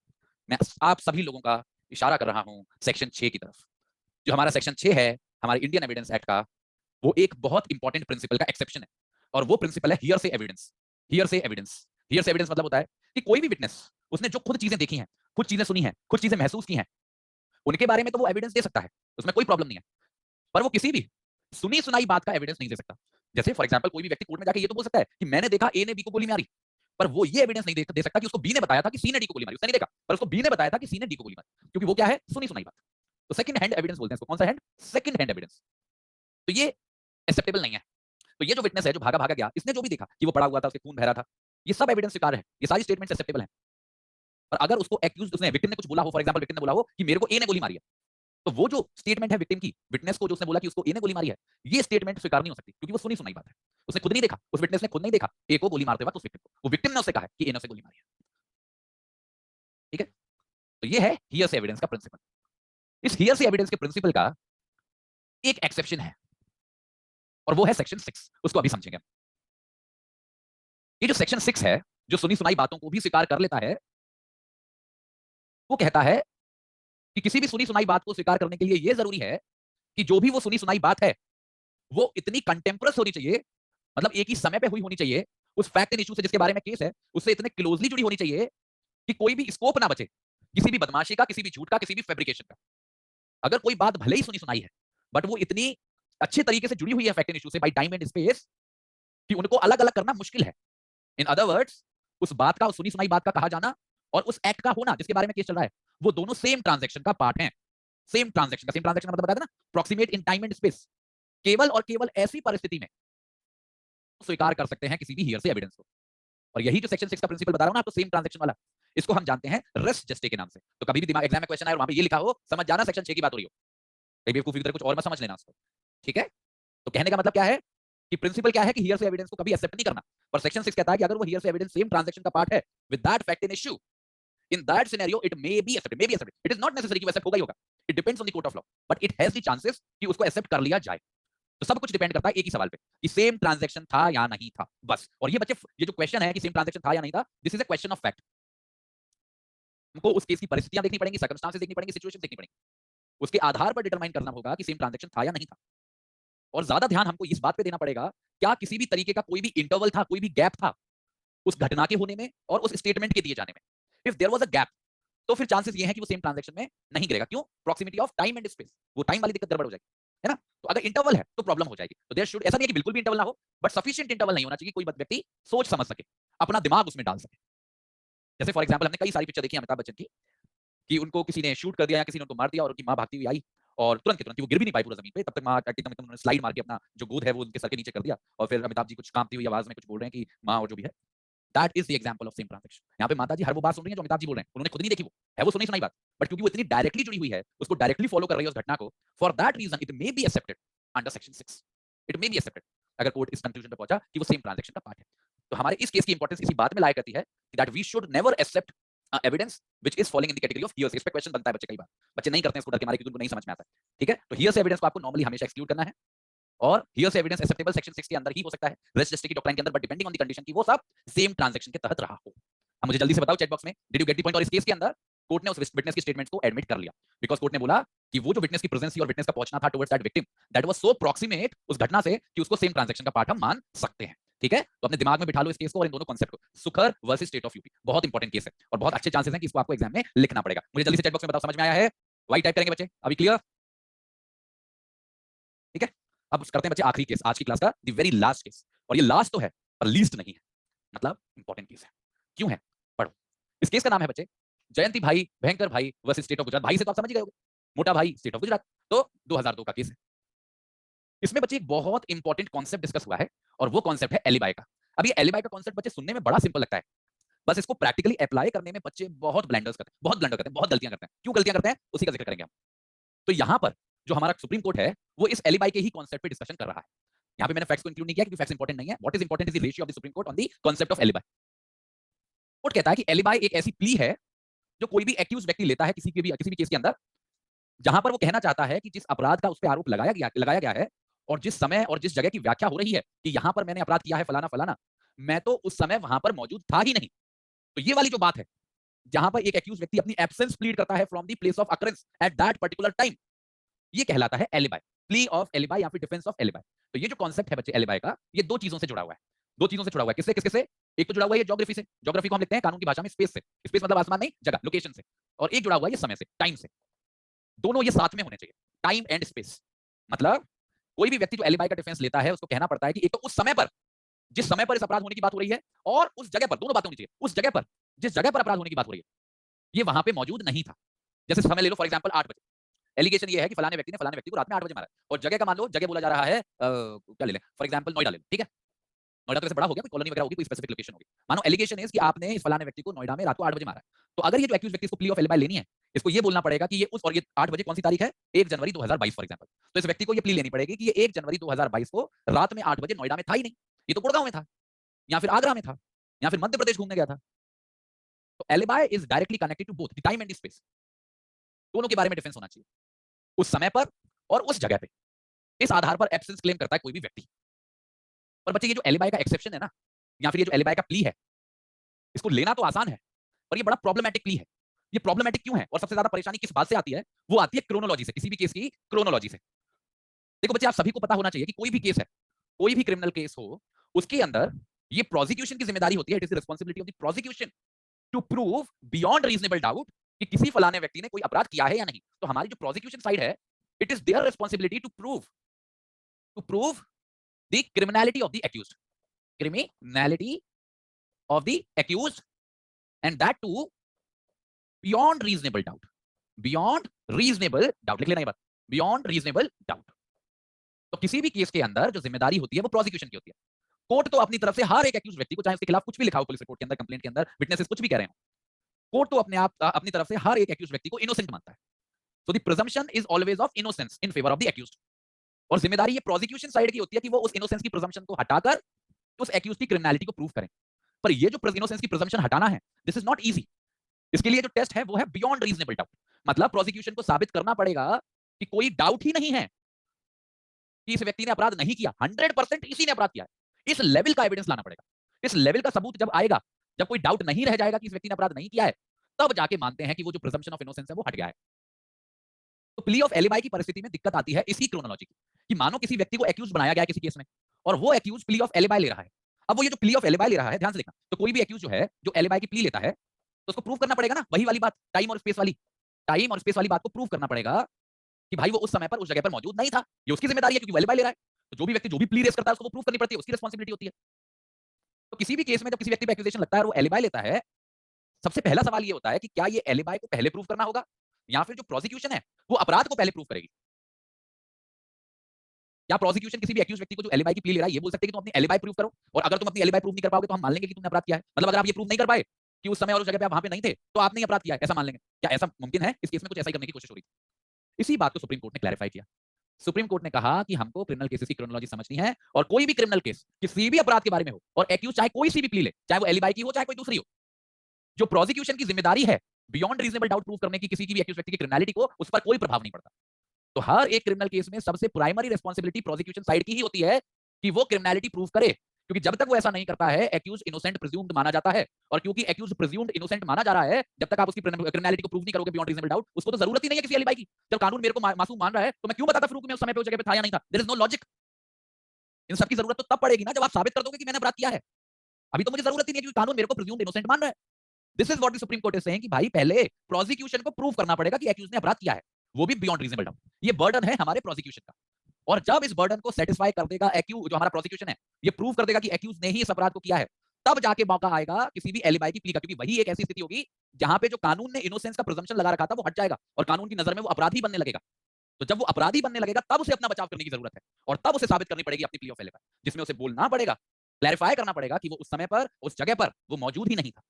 मैं आप सभी लोगों का इशारा कर रहा हूं सेक्शन 6 की तरफ। जो हमारा सेक्शन 6 है हमारे इंडियन एविडेंस एक्ट का, वो एक बहुत इंपॉर्टेंट प्रिंसिपल का एक्सेप्शन है, और वो प्रिंसिपल है हियर से एविडेंस। हियर से एविडेंस, हियर से एविडेंस मतलब होता है कि कोई भी विटनेस, उसने जो खुद चीजें देखी हैं, खुद चीजें सुनी हैं, खुद चीजें महसूस की हैं, उनके बारे में तो वो एविडेंस दे सकता है, उसमें कोई प्रॉब्लम नहीं है। पर वो किसी भी सुनी सुनाई बात का एविडेंस नहीं दे सकता। जैसे फॉर एग्जांपल कोई भी व्यक्ति कोर्ट में जाके ये तो बोल सकता है कि मैंने देखा ए ने बी को गोली मारी, पर वो ये एविडेंस नहीं दे सकता कि उसको बी ने बताया था कि सी ने डी को गोली मारी। उसने नहीं देखा, पर उसको बी ने बताया था कि सी ने डी को गोली मारी, क्योंकि वो क्या है, सुनी सुनाई बात। तो सेकंड हैंड एविडेंस बोलते हैं इसको। कौन सा हैंड? Second hand evidence. तो ये एक्सेप्टेबल नहीं है। तो ये जो विटनेस है जो भागा भागा गया, इसने जो भी देखा कि वो पड़ा हुआ था, उसके खून बह रहा था, ये सब एविडेंस स्वीकार है, ये सारी स्टेटमेंट्स एक्सेप्टेबल हैं। और अगर उसको एक्यूज, उसने विक्टिम ने कुछ बोला हो, फॉर एग्जांपल विक्टिम ने बोला हो कि मेरे को ए ने गोली मारी है, तो वो जो स्टेटमेंट है विक्टिम की, विटनेस को जो उसने बोला कि उसको ए ने गोली मारी है, ये स्टेटमेंट स्वीकार नहीं हो सकती, क्योंकि वो सुनी सुनाई बात है। उसने खुद नहीं देखा, उस विटनेस ने खुद नहीं देखा ए को गोली मारते वक्त उस विक्टिम को, वो विक्टिम ने उससे कहा है कि ए ने उसे गोली मारी है। ठीक है, तो ये है हियर से एविडेंस का प्रिंसिपल। इस हियर से एविडेंस के प्रिंसिपल का एक एक्सेप्शन है, और वो है सेक्शन 6। उसको अभी समझेंगे। ये जो सेक्शन 6 है, जो सुनी सुनाई बातों को भी स्वीकार कर लेता है, वो कहता है कि किसी भी सुनी सुनाई बात को स्वीकार करने के लिए यह जरूरी है कि जो भी वो सुनी सुनाई बात है वो इतनी कंटेम्परस होनी चाहिए, मतलब एक ही समय पे हुई होनी चाहिए, उस फैक्ट एंड इशू से जिसके बारे में केस है उससे इतने क्लोजली जुड़ी होनी चाहिए कि कोई भी स्कोप ना बचे किसी भी बदमाशी का, किसी भी झूठ का, किसी भी फैब्रिकेशन का। अगर कोई बात भले ही सुनी सुनाई है, बट वो इतनी अच्छे तरीके से जुड़ी हुई है फैक्ट एंड इशू से बाय टाइम एंड स्पेस कि उनको अलग अलग करना मुश्किल है। इन अदर वर्ड्स, उस बात का, उस सुनी सुनाई बात का कहा जाना और उस एक्ट का होना जिसके बारे में केस चल रहा है, वो दोनों सेम ट्रांजैक्शन का पार्ट है। सेम ट्रांजैक्शन का, सेम ट्रांजैक्शन मतलब बता देना, proximate in time and space. केवल और केवल ऐसी परिस्थिति में स्वीकार कर सकते हैं किसी भी हियर से एविडेंस को। और यही जो सेक्शन 6 का प्रिंसिपल बता रहा हूं ना आपको, सेम ट्रांजैक्शन वाला, इसको हम जानते हैं रेस जस्टे के नाम से। तो कभी भी दिमाग एग्जाम में क्वेश्चन आए और वहां पे ये लिखा हो, समझ जाना सेक्शन 6 की बात हो रही हो, कहीं बेवकूफी की तरह कुछ और मत समझ लेना उसको। ठीक है, तो कहने का मतलब क्या है कि प्रिंसिपल क्या है कि हियर से एविडेंस को कभी एक्सेप्ट नहीं करना, पर सेक्शन 6 कहता है कि अगर वो हियर से एविडेंस सेम ट्रांजैक्शन का पार्ट है with that fact in issue, in that scenario it may be accepted, may be accepted, it is not necessary कि वो accept होगा ही होगा, it depends on the court of law, but it has the chances कि उसको accept कर लिया जाए। तो सब कुछ डिपेंड करता है एक ही सवाल पे कि सेम ट्रांजैक्शन था या नहीं था, बस। और ये बच्चे, ये जो क्वेश्चन है कि सेम ट्रांजैक्शन था या नहीं था, this is a question of fact. हमको उस केस की परिस्थितियां देखनी पड़ेंगी, सर्कमस्टांसेस देखनी पड़ेंगी, सिचुएशन देखनी पड़ेंगी, उसके आधार पर डिटरमाइन करना होगा कि सेम ट्रांजैक्शन था या नहीं था। और ज्यादा ध्यान हमको इस बात पे देना पड़ेगा, क्या किसी भी तरीके का कोई भी इंटरवल था, कोई भी गैप था उस घटना के होने में और उस स्टेटमेंट के दिए जाने में। If there was a gap, तो फिर चांसेस ये हैं कि वो सेम ट्रांजैक्शन में नहीं गिरेगा। क्यों? Proximity of time and space, वो टाइम वाली दिक्कत गड़बड़ हो जाएगी, है ना। तो अगर इंटरवल है तो प्रॉब्लम हो जाएगी। तो देयर शुड, ऐसा नहीं है कि बिल्कुल भी इंटरवल ना हो, बट सफिशिएंट इंटरवल नहीं होना चाहिए, कोई व्यक्ति सोच समझ सके, अपना दिमाग उसमें डाल सके। जैसे फॉर एग्जांपल हमने कई सारी पिक्चर देखी है अमिताभ बच्चन की, कि उनको किसी ने शूट कर दिया या किसी ने उनको मार दिया और उनकी मां भागती हुई आई और तुरंत के तुरंत, वो गिर भी नहीं पाई पूरा जमीन पे, तब तक मां एकदम एकदम उन्होंने स्लाइड मार के अपना जो गोद है वो उनके सर के नीचे कर दिया, और फिर अमिताभ जी कुछ कांपती हुई आवाज में कुछ बोल रहे हैं कि मां और जो भी है। That is the example of same transaction. यहाँ पे माता जी हर वो बात सुन रही हैं जो अमिताभ जी बोल रहे हैं, उन्होंने खुद नहीं देखी, वो है वो सुनी सुनाई बात, बट क्योंकि वो इतनी डायरेक्टली जुड़ी हुई है, उसको डायरेक्टली फॉलो कर रही है उस घटना को, for that reason it may be accepted under section 6। It may be accepted अगर कोर्ट इस कंक्लूजन पे पहुंचा कि वो सेम ट्रांजैक्शन का पार्ट है। तो हमारे इस केस की इंपॉर्टेंस इसी बात में लाया करती है that we should never accept evidence which is following in the category of hearsay. इस पे क्वेश्चन बनता है बच्चे कई बार, बच्चे नहीं करते हैं इसको डर के मारे क्योंकि उनको नहीं समझ में आता है। ठीक है, तो हियर्स एविडेंस को आपको नॉर्मली हमेशा एक्सक्लूड करना है, और हियर से एविडेंस एक्सेप्टेबल सेक्शन 6 के अंदर ही हो सकता है, रेस्ट जस्टिस की डॉक्ट्राइन के अंदर, but depending on the condition की वो सब सेम ट्रांजैक्शन के तहत रहा हो। अब मुझे जल्दी से बताओ चैट बॉक्स में, did you get the point? और इस केस के अंदर कोर्ट ने उस विटनेस की स्टेटमेंट को एडमिट कर लिया, बिकॉज कोर्ट ने बोला कि वो जो विटनेस की प्रेजेंस थी और विटनेस का पहुंचना था towards that victim, that was so proximate उस घटना से कि उसको सेम ट्रांजैक्शन का पार्ट हम मान सकते हैं। ठीक है, तो अपने दिमाग में बिठा लो इस केस को और इन दोनों कॉन्सेप्ट को। सुखर वर्सेस स्टेट ऑफ यूपी, बहुत इंपॉर्टेंट केस है और बहुत अच्छे चांसेस हैं कि इसको आपको एग्जाम में लिखना पड़ेगा। मुझे जल्दी से चैट बॉक्स में बताओ, समझ में आया है? वाई टाइप करेंगे बच्चे, अभी क्लियर? ठीक है, अब करते हैं बच्चे आखिरी केस आज की क्लास का, द वेरी लास्ट केस। और ये लास्ट तो है पर लीस्ट नहीं है, मतलब इंपॉर्टेंट केस है। क्यों है? पढ़ो। इस केस का नाम है बच्चे जयंती भाई भयंकर भाई वर्सेस स्टेट ऑफ गुजरात। भाई से तो आप समझ ही गए होंगे, मोटा भाई स्टेट ऑफ गुजरात। तो 2002 का केस है। इसमें बच्चे एक बहुत इंपॉर्टेंट कॉन्सेप्ट डिस्कस हुआ है और वो कॉन्सेप्ट है एलिबाई का। अब ये एलिबाई का कॉन्सेप्ट बच्चे सुनने में बड़ा सिंपल लगता है, बस इसको प्रैक्टिकली अप्लाई करने में बच्चे बहुत ब्लंडर्स करते हैं, बहुत ब्लंडर करते हैं, बहुत गलतियां करते हैं। क्यों गलतियां करते हैं उसी का जिक्र करेंगे हम। तो यहां पर जो हमारा सुप्रीम कोर्ट है वो इस एलिबाई के ही कॉन्सेप्ट पे डिस्कशन कर रहा है। यहाँ पे मैंने फैक्ट्स को इंक्लूड नहीं किया क्योंकि फैक्ट्स इंपॉर्टेंट नहीं है। What is important is the ratio of the supreme court on the concept of alibi. Court कहता है कि एलिबाई एक ऐसी प्ली है जो कोई भी एक्यूज व्यक्ति लेता है किसी भी केस के अंदर, जहां पर वो कहना चाहता है कि जिस अपराध का उस पर आरोप लगाया गया है और जिस समय और जिस जगह की व्याख्या हो रही है कि यहां पर मैंने अपराध किया है फलाना फलाना, मैं तो उस समय वहां पर मौजूद था ही नहीं। तो ये वाली जो बात है, जहां पर एक एक्यूज व्यक्ति अपनी एब्सेंस प्लीड करता है from the place of occurrence at that particular time, ये कहलाता है एलिबाई, प्ली ऑफ एलिबाई या फिर डिफेंस ऑफ एलिबाई। तो ये जो कॉन्सेप्ट है बच्चे एलिबाई का, ये दो चीजों से जुड़ा हुआ है, दो चीजों से जुड़ा हुआ है। किससे किसके से? एक तो जुड़ा हुआ है ज्योग्राफी से, ज्योग्राफी को हम लिखते हैं कानून की भाषा में स्पेस से, स्पेस मतलब आसमान नहीं, जगह, लोकेशन से। और एक जुड़ा हुआ है ये समय से, टाइम से। दोनों ये साथ में होने चाहिए, टाइम एंड स्पेस। मतलब कोई भी व्यक्ति जो एलिबाई का डिफेंस लेता है उसको कहना पड़ता है कि एक तो उस समय पर, जिस समय पर इस अपराध होने की बात हो रही है, और उस जगह पर, दोनों बातें होनी चाहिए। उस जगह पर, जिस जगह पर अपराध होने की बात हो रही है, ये वहां पे मौजूद नहीं था। जैसे समय ले लो, फॉर एग्जांपल 8 बजे, एलिगेशन ये है कि फलाने व्यक्ति ने फलाने व्यक्ति को रात में 8 बजे मारा, और जगह का मान लो, जगह बोला जा रहा है क्या ले लें, फॉर एग्जांपल नोएडा ले लें, ठीक है। नोएडा तो वैसे बड़ा हो गया, कोई कॉलोनी वगैरह होगी, कोई स्पेसिफिक लोकेशन होगी। मानो एलिगेशन है कि आपने इस फलाने व्यक्ति को नोएडा में रात को 8 बजे मारा। तो अगर ये जो एक्यूज व्यक्ति इसको प्ली ऑफ एलिबाई लेनी है, इसको ये बोलना पड़ेगा कि ये उस, और ये 8 बजे कौन सी तारीख है, 1 जनवरी 2022 फॉर एग्जांपल। तो इस व्यक्ति को ये प्ली लेनी पड़ेगी कि ये 1 जनवरी 2022 को रात में 8 बजे नोएडा में था ही नहीं, ये तो गुड़गांव में था, या फिर आगरा में था, या फिर मध्य प्रदेश घूमने गया था। तो alibi is directly connected to both the time and space, दोनों के बारे में डिफेंस होना चाहिए, उस समय पर और उस जगह पे। इस आधार पर एब्सेंस क्लेम करता है कोई भी व्यक्ति। और बच्चे ये जो एलिबाई का एक्सेप्शन है ना, या फिर ये जो एलिबाई का प्ली है, इसको लेना तो आसान है, पर ये बड़ा प्रॉब्लमैटिक प्ली है। ये प्रॉब्लमैटिक क्यों है और सबसे ज्यादा परेशानी किस बात से आती है? वो आती है क्रोनोलॉजी से, किसी भी केस की क्रोनोलॉजी से। देखो बच्चे, आप सभी को पता होना चाहिए कि कोई भी केस है, कोई भी क्रिमिनल केस हो, उसके अंदर ये प्रोसिक्यूशन की जिम्मेदारी होती है, it is the responsibility of the prosecution to prove beyond reasonable doubt कि किसी फलाने व्यक्ति ने कोई अपराध किया है या नहीं। तो हमारी जो प्रोसिक्यूशन साइड है, it is their responsibility to prove the criminality of the accused, criminality of the accused, and that too beyond reasonable doubt, beyond reasonable doubt, लिख लेना ये बात, beyond reasonable doubt। तो किसी भी केस के अंदर जो जिम्मेदारी होती है वो प्रोसिक्यूशन की होती है। कोर्ट तो अपनी तरफ से हर एक एक्यूज व्यक्ति को, चाहे उसके खिलाफ कुछ भी लिखा हो पुलिस रिपोर्ट के अंदर, कंप्लेंट के अंदर, विटनेसेस कुछ भी कह रहे हो, कोर्ट तो अपने आप अपनी तरफ से हर एक एक्यूज व्यक्ति को इनोसेंट मानता है। So the presumption is always of innocence in favour of the accused. और जिम्मेदारी ये प्रोसिक्यूशन साइड की होती है कि वो उस इनोसेंस की प्रिजम्पशन को हटाकर उस एक्यूज की क्रिमिनलिटी को प्रूव करें। पर ये जो इनोसेंस की प्रिजम्पशन हटाना है, दिस इज नॉट इजी। इसके लिए जो टेस्ट है वो है बियॉन्ड रीजनेबल डाउट। मतलब प्रोसिक्यूशन को साबित करना पड़ेगा कि कोई डाउट ही नहीं है कि इस व्यक्ति ने अपराध नहीं किया, 100% इसी ने अपराध किया है। इस लेवल का एविडेंस लाना पड़ेगा। इस लेवल का सबूत जब आएगा, जब कोई डाउट नहीं रह जाएगा कि इस व्यक्ति ने अपराध नहीं किया है, तब जाके मानते हैं कि वो जो प्रिजम्पशन ऑफ इनोसेंस है वो हट गया है। तो प्ली ऑफ एलिबाई की परिस्थिति में दिक्कत आती है इसी क्रोनोलॉजी की, कि मानो किसी व्यक्ति को एक्यूज बनाया गया है किसी केस में, और वो एक्यूज प्ली ऑफ एलिबाई ले रहा है। अब वो ये जो प्ली ऑफ एलिबाई ले रहा है, ध्यान से देखना, तो कोई भी एक्यूज जो है, जो एलिबाई की प्ली लेता है, तो उसको प्रूव करना पड़ेगा ना, वही वाली बात, टाइम और स्पेस वाली, टाइम और स्पेस वाली बात को प्रूव करना पड़ेगा कि भाई वो उस समय पर उस जगह पर मौजूद नहीं था। ये उसकी जिम्मेदारी है क्योंकि वो एलिबाई ले रहा है। तो जो भी व्यक्ति जो भी प्ली रेस करता है उसको प्रूव करनी पड़ती है, उसकी रिस्पांसिबिलिटी होती है। तो किसी भी केस में जब किसी व्यक्ति पर एक्यूजेशन लगता है और वो एलिबाई लेता है, सबसे पहला सवाल ये होता है कि क्या ये एलिबाई को पहले प्रूव करना होगा, या फिर जो प्रोसिक्यूशन है वो अपराध को पहले प्रूव करेगी। या प्रोसिक्यूशन किसी भी एक्यूज व्यक्ति को जो एलिबाई की प्ली ले रहा है ये बोल सकते हैं कि तुम अपनी एलिबाई प्रूव करो, और अगर तुम अपनी एलिबाई प्रूव नहीं कर पाओगे तो हम मान लेंगे कि तुमने अपराध किया है। मतलब अगर आप ये प्रूव नहीं कर पाए कि उस समय और उस जगह पे आप वहां पे नहीं थे, तो आपने अपराध किया है, ऐसा मान लेंगे। क्या ऐसा मुमकिन है? इस केस में कुछ ऐसा ही करने की कोशिश हो रही थी। इसी बात को सुप्रीम कोर्ट ने क्लैरिफाई किया। सुप्रीम कोर्ट ने कहा कि हमको क्रिमिनल केसेस की क्रोनोलॉजी समझनी है, और कोई भी क्रिमिनल केस किसी भी अपराध के बारे में हो, और एक्यूज चाहे कोई सी भी प्ली ले, चाहे वो एलिबाई की हो चाहे कोई दूसरी हो, जो प्रोसिक्यूशन की जिम्मेदारी है बियॉन्ड रीजनेबल डाउट प्रूव करने की किसी की भी एक्यूज व्यक्ति की क्रिमिनलिटी को, उस पर कोई प्रभाव नहीं पड़ता। तो हर एक क्रिमिनल केस में सबसे प्राइमरी रिस्पांसिबिलिटी प्रोसिक्यूशन साइड की ही होती है कि वो क्रिमिनलिटी प्रूव करे, क्योंकि जब तक वो ऐसा नहीं करता है एक्यूज इनोसेंट प्रिज्यूम्ड माना जाता है। और क्योंकि एक्यूज प्रिज्यूम्ड इनोसेंट माना जा रहा है, जब तक आप उसकी क्रिमिनलिटी को प्रूव नहीं करोगे बियॉन्ड रीजनेबल डाउट, उसको तो जरूरत ही नहीं है किसी एलिबाई की। जब कानून मेरे को मासूम मान रहा है तो मैं क्यों बताता फिरूं कि मैं उस समय पे उस जगह पे था या नहीं था? There is no logic. इन सब की जरूरत तो तब पड़ेगी ना जब आप साबित कर दोगे कि मैंने अपराध किया है। अभी तो मुझे जरूरत ही नहीं है क्योंकि कानून मेरे को प्रिज्यूम्ड इनोसेंट मान रहा है। This is what the supreme court is saying कि भाई पहले प्रोसिक्यूशन को प्रूव करना पड़ेगा कि एक्यूज ने अपराध किया है, वो भी बियॉन्ड रीजनेबल डाउट। ये बर्डन है हमारे प्रोसिक्यूशन का। और जब इस बर्डन को सेटिस्फाई कर देगा एक्यूज, जो हमारा प्रोसिक्यूशन है, ये प्रूव कर देगा कि एक्यूज ने ही इस अपराध को किया है, तब जाके मौका आएगा किसी भी एलिबाई की प्ली का। क्योंकि वही एक ऐसी स्थिति होगी जहां पे जो कानून ने इनोसेंस का प्रिजम्पशन लगा रखा था वो हट जाएगा, और कानून की नजर में वो अपराधी बनने लगेगा। तो जब वो अपराधी बनने लगेगा तब उसे अपना बचाव करने की जरूरत है, और तब उसे साबित करनी पड़ेगी अपनी प्ली ऑफ एलिबाई, जिसमें उसे बोलना पड़ेगा, क्लैरिफाई करना पड़ेगा कि वो उस समय पर उस जगह पर वो मौजूद ही नहीं था।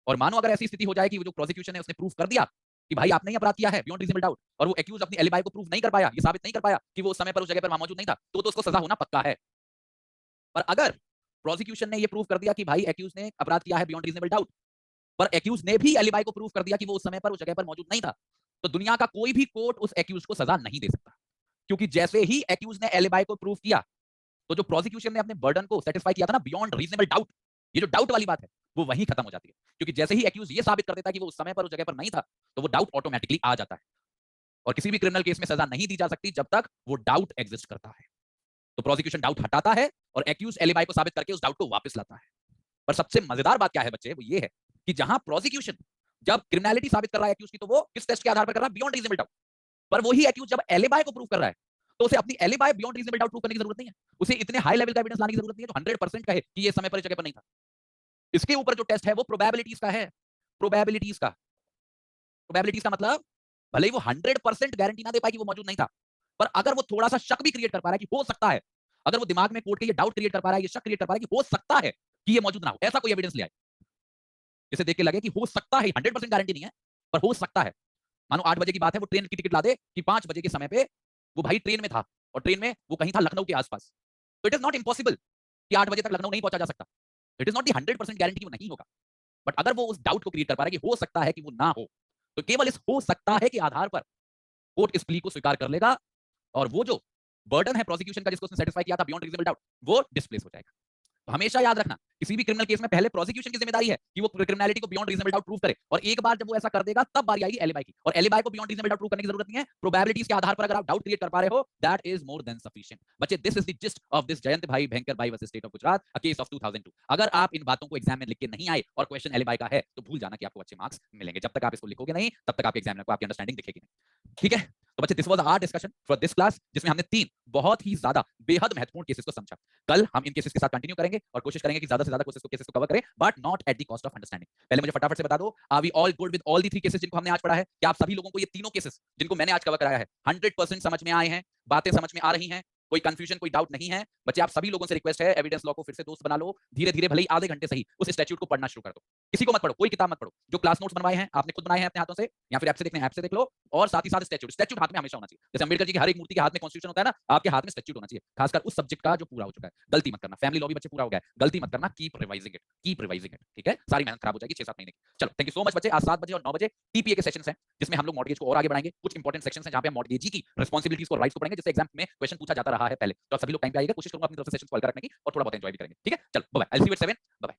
और मानो अगर ऐसी स्थिति हो जाए कि वो जो प्रोसिक्यूशन है उसने प्रूव कर दिया कि भाई आपने ही अपराध किया है बियॉन्ड रीजनेबल डाउट, और वो एक्यूज अपनी एलिबाई को प्रूव नहीं कर पाया, ये साबित नहीं कर पाया कि वो उस समय पर उस जगह पर मौजूद नहीं था, तो उसको सजा होना पक्का है। पर अगर प्रोसिक्यूशन ने ये प्रूव कर दिया कि भाई एक्यूज ने अपराध किया है बियॉन्ड रीजनेबल डाउट, पर एक्यूज ने भी एलिबाई को प्रूव कर दिया कि वो उस समय पर उस जगह पर मौजूद नहीं था, तो दुनिया का कोई भी कोर्ट उस एक्यूज को सजा नहीं दे सकता। क्योंकि जैसे ही एक्यूज ने एलिबाई को प्रूव किया, तो जो प्रोसिक्यूशन ने अपने बर्डन को सेटिस्फाई किया था ना बियॉन्ड रीजनेबल डाउट, ये जो डाउट वाली बात है वो वहीं खत्म हो जाती है, क्योंकि जैसे ही एक्यूज ये साबित कर देता है कि वो उस समय पर उस जगह पर नहीं था, तो वो डाउट ऑटोमेटिकली आ जाता है। और किसी भी क्रिमिनल केस में सजा नहीं दी जा सकती जब तक वो डाउट एग्जिस्ट करता है। तो प्रोसिक्यूशन डाउट हटाता है और एक्यूज एलिबाई को साबित करके उस डाउट को वापस लाता है। पर सबसे मजेदार बात क्या है बच्चे, वो ये है कि जहां प्रोसिक्यूशन जब क्रिमिनलिटी साबित कर रहा है एक्यूज की, तो वो किस टेस्ट के आधार पर कर रहा है? Beyond reasonable doubt. पर वही एक्यूज जब एलिबाई को प्रूव कर रहा है, तो उसे अपनी alibi beyond reasonable doubt prove करने की जरूरत नहीं है। उसे इतने हाई लेवल का एविडेंस लाने की जरूरत नहीं है जो 100% कहे कि ये समय पर इस जगह पर नहीं था। इसके ऊपर जो टेस्ट है वो प्रोबेबिलिटीज का है। प्रोबेबिलिटीज का, प्रोबेबिलिटीज का मतलब भले ही वो 100% गारंटी ना दे पाए कि वो मौजूद नहीं था, पर अगर वो थोड़ा सा शक भी क्रिएट कर पा रहा है कि हो सकता है, अगर वो दिमाग में कोर्ट के ये डाउट क्रिएट कर पा रहा है, ये शक क्रिएट कर पा रहा है कि हो सकता है कि ये मौजूद ना हो, ऐसा कोई एविडेंस ले आए जिसे देख के लगे कि हो सकता है, 100% गारंटी नहीं है पर हो सकता है। मानो 8 बजे की बात है, वो ट्रेन की टिकट ला दे कि 5 बजे के समय पे वो भाई ट्रेन में था, और ट्रेन में वो कहीं था लखनऊ के आसपास। तो इट इज नॉट इम्पॉसिबल कि 8 बजे तक लखनऊ नहीं पहुंचा जा सकता। It is not the 100% guarantee वो नहीं होगा, बट अगर वो उस डाउट को क्रिएट कर पा रहा है कि हो सकता है कि वो ना हो, तो केवल इस हो सकता है के आधार पर कोर्ट इस प्ली को स्वीकार कर लेगा, और वो जो बर्डन है प्रोसिक्यूशन का जिसको उसने सेटिस्फाई किया था बियॉन्ड रीजनेबल डाउट, वो डिस्प्लेस हो जाएगा। तो हमेशा याद रखना, किसी भी क्रिमिनल केस में पहले प्रोसिक्यूशन की जिम्मेदारी है कि वो क्रिमिनलिटी को बियॉन्ड रीजनेबल डाउट प्रूव करे, और एक बार जब वो ऐसा कर देगा तब बारी आएगी एलिबाई की, और एलिबाई को बियॉन्ड रीजनेबल डाउट प्रूव करने की जरूरत नहीं है। प्रोबेबिलिटीज के आधार पर अगर आप डाउट क्रिएट कर पा रहे हो, that is more than sufficient. बच्चे, this is the gist of this Jayant भाई भेंकर भाई versus state of Gujarat, a case of 2002। अगर आप इन बातों को एग्जाम में लिख के नहीं आए और क्वेश्चन एलिबाई का है, तो भूल जाना कि आपको अच्छे मार्क्स मिलेंगे। जब तक आप इसको लिखोगे नहीं, तब तक आपके एग्जामिनर को आपकी अंडरस्टैंडिंग दिखेगी नहीं। ठीक है, तो बच्चे, this was our discussion for this class, जिसमें हमने 3 बहुत ही ज्यादा बेहद महत्वपूर्ण केसेस को समझा। कल हम इन केसेस के साथ कंटिन्यू करेंगे और कोशिश करेंगे कि ज्यादा से ज्यादा केसेस को कवर करें, but not at the cost of understanding. पहले मुझे फटाफट से बता दो, are we all good with all the 3 cases जिनको हमने आज पढ़ा है? क्या आप सभी लोगों को ये तीनों केसेस जिनको मैंने आज कवर कराया है 100% समझ में आए हैं? बातें समझ में आ रही हैं? कोई कंफ्यूजन, कोई डाउट नहीं है? बच्चे, आप सभी लोगों से रिक्वेस्ट है, एविडेंस लॉ को फिर से दोस्त बना लो। धीरे धीरे, भले ही आधे घंटे सही, उस स्टैट्यूट को पढ़ना शुरू कर दो। किसी को मत पढ़ो, कोई किताब मत पढ़ो। जो क्लास नोट्स बनवाए हैं आपने खुद बनाए हैं अपने हाथों से, या फिर ऐप से देखने ऐप से देख लो, और साथ ही साथ स्टैट्यूट, स्टैट्यूट हाथ में हमेशा होना चाहिए। जैसे अंबेडकर जी की हर एक मूर्ति के हाथ में कॉन्स्टिट्यूशन होता है ना, आपके हाथ में स्टैट्यूट होना चाहिए, खासकर उस सब्जेक्ट का जो पूरा हो चुका है। गलती मत करना। फैमिली लॉ भी बच्चे पूरा हो गया है, गलती मत करना। Keep revising it, keep revising it. ठीक है, सारी मेहनत खराब हो जाएगी 6-7 महीने की। चलो, थैंक यू सो मच बच्चे। आज 7 बजे और 9 बजे टीपीए के सेशंस हैं, जिसमें हम लोग मॉर्गेज को और आगे बढ़ाएंगे। कुछ इंपॉर्टेंट सेक्शंस हैं जहां पे हम मॉर्गेजी की रिस्पांसिबिलिटीज को, राइट्स को पढ़ेंगे, जिससे एग्जाम में क्वेश्चन पूछा जाता रहा है पहले। तो आप सभी लोग टाइम पे आइएगा, कोशिश करूंगा अपनी तरफ से सेशंस को हल करने की, और थोड़ा बहुत एंजॉय भी करेंगे। ठीक है, चलो bye bye, I will see you at 7। Bye.